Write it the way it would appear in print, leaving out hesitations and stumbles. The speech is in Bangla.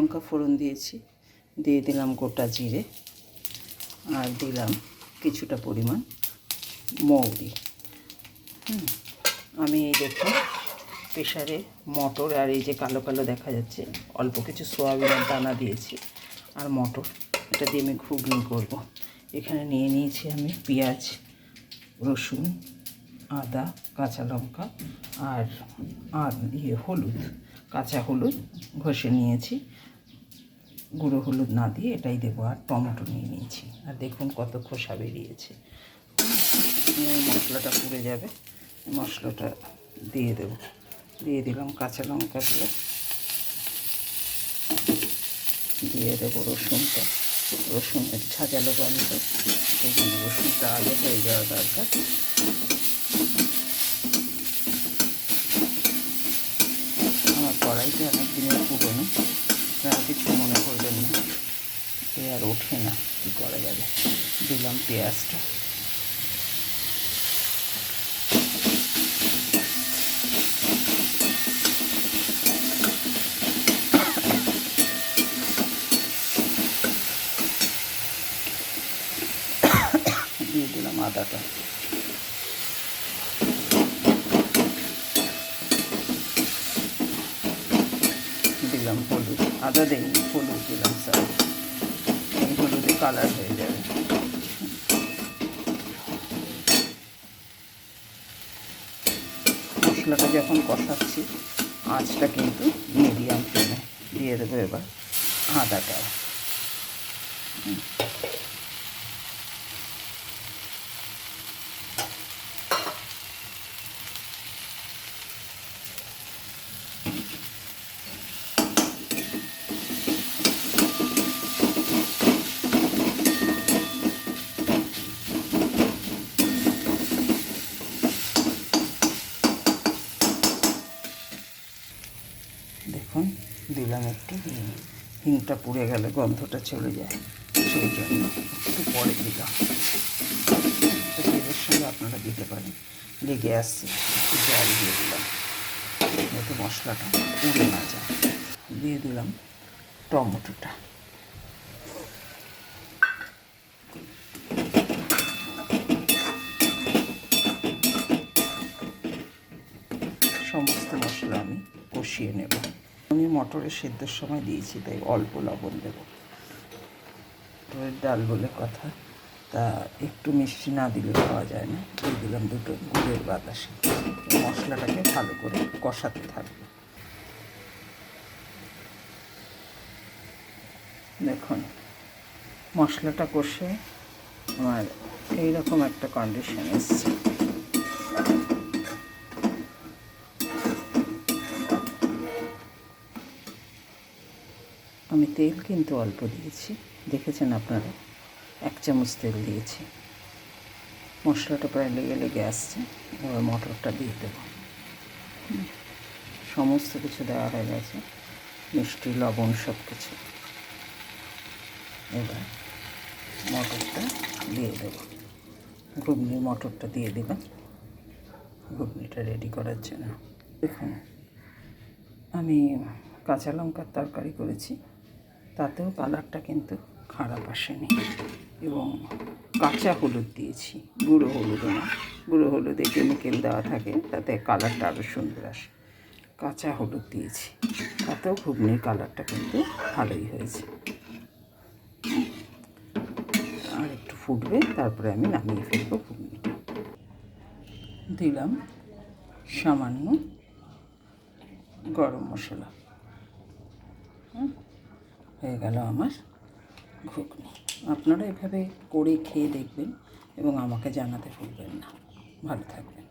লঙ্কা ফোড়ন দিয়েছি, দিয়ে দিলাম গোটা জিরে আর দিলাম কিছুটা পরিমাণ মৌরি। আমি এই দেখুন প্রেশারে মটর আর এই যে কালো কালো দেখা যাচ্ছে অল্প কিছু সোয়াবিনের দানা দিয়েছি আর মটর, এটা দিয়ে আমি ঘুগনি করব। এখানে নিয়ে নিয়েছি আমি পেঁয়াজ, রসুন, আদা, কাঁচা লঙ্কা আর হলুদ, কাঁচা হলুদ ঘষে নিয়েছি, গুঁড়ো হলুদ না দিয়ে এটাই দেবো। আর টমেটো নিয়ে নিয়েছি, আর দেখুন কত খোসা বেরিয়েছে। মশলাটা পুড়ে যাবে, মশলাটা দিয়ে দেব। দিয়ে দিলাম কাঁচা লঙ্কাগুলো, দিয়ে দেবো রসুনটা। রসুনের ঝাঁঝালো গন্ধ, সেখানে রসুনটা আগে হয়ে যাওয়া দরকার। আমার কড়াইটা অনেক দিনের পুরোনো, আপনারা কিছু মনে করবেন না, এ আর ওঠে না, কী করা যাবে। দিলাম পেঁয়াজটা, দিয়ে দিলাম আদাটা, দিলাম হলুদ, আদা দিইনি হলুদ দিলাম, স্যার এই হলুদে কালার হয়ে যাবে। মশলাটা যখন কষাচ্ছি আঁচটা কিন্তু মিডিয়াম ফ্লেমে দিয়ে দেবো। এবার আদাটা, দেখুন দিলাম একটু হিং, হিংটা পুড়ে গেলে গন্ধটা চলে যায়, সেই জন্য একটু পরে দিলাম। তেলের সঙ্গে আপনারা দিতে পারেন, লেগে আসছে, একটু জল দিয়ে দিলাম যাতে মশলাটা পুড়ে না যায়। দিয়ে দিলাম টমেটোটা, সমস্ত মশলা আমি কষিয়ে নেব। আমি মটরের সেদ্ধর সময় দিয়েছি, তাই অল্প লবণ দেব। মটরের ডাল বলে কথা, তা একটু মিষ্টি না দিলে খাওয়া যায় না। দিয়ে দিলাম দুটো গুড়ের বাতাসে। মশলাটাকে ভালো করে কষাতে থাকবে। দেখুন মশলাটা কষে আমার এইরকম একটা কন্ডিশন এসছে। আমি তেল কিন্তু অল্প দিয়েছি, দেখেছেন আপনারা, 1 চামচ তেল দিয়েছি। মশলাটা প্রায় লেগে লেগে আসছে, এবার মটরটা দিয়ে দেবো। সমস্ত কিছু দেওয়া হয়ে গেছে, মিষ্টি লবণ সব কিছু। এবার মটরটা দিয়ে দেবো, ঘুগনির মটরটা দিয়ে দিলাম ঘুগনিটা রেডি করার জন্য। দেখুন আমি কাঁচা লঙ্কার তরকারি করেছি, তাতেও কালারটা কিন্তু খারাপ আসেনি। এবং কাঁচা হলুদ দিয়েছি, গুঁড়ো হলুদ না, গুঁড়ো হলুদে কেমিক্যাল দেওয়া থাকে, তাতে কালারটা আরও সুন্দর আসে। কাঁচা হলুদ দিয়েছি, তাতেও ঘুগনির কালারটা কিন্তু ভালোই হয়েছে। আর একটু ফুটবে, তারপরে আমি নামিয়ে ফেলবো ঘুগনিটা। দিলাম সামান্য গরম মশলা। হয়ে গেল আমার ঘুগনি। আপনারা এভাবে করে খেয়ে দেখবেন এবং আমাকে জানাতে ভুলবেন না। ভালো থাকবেন।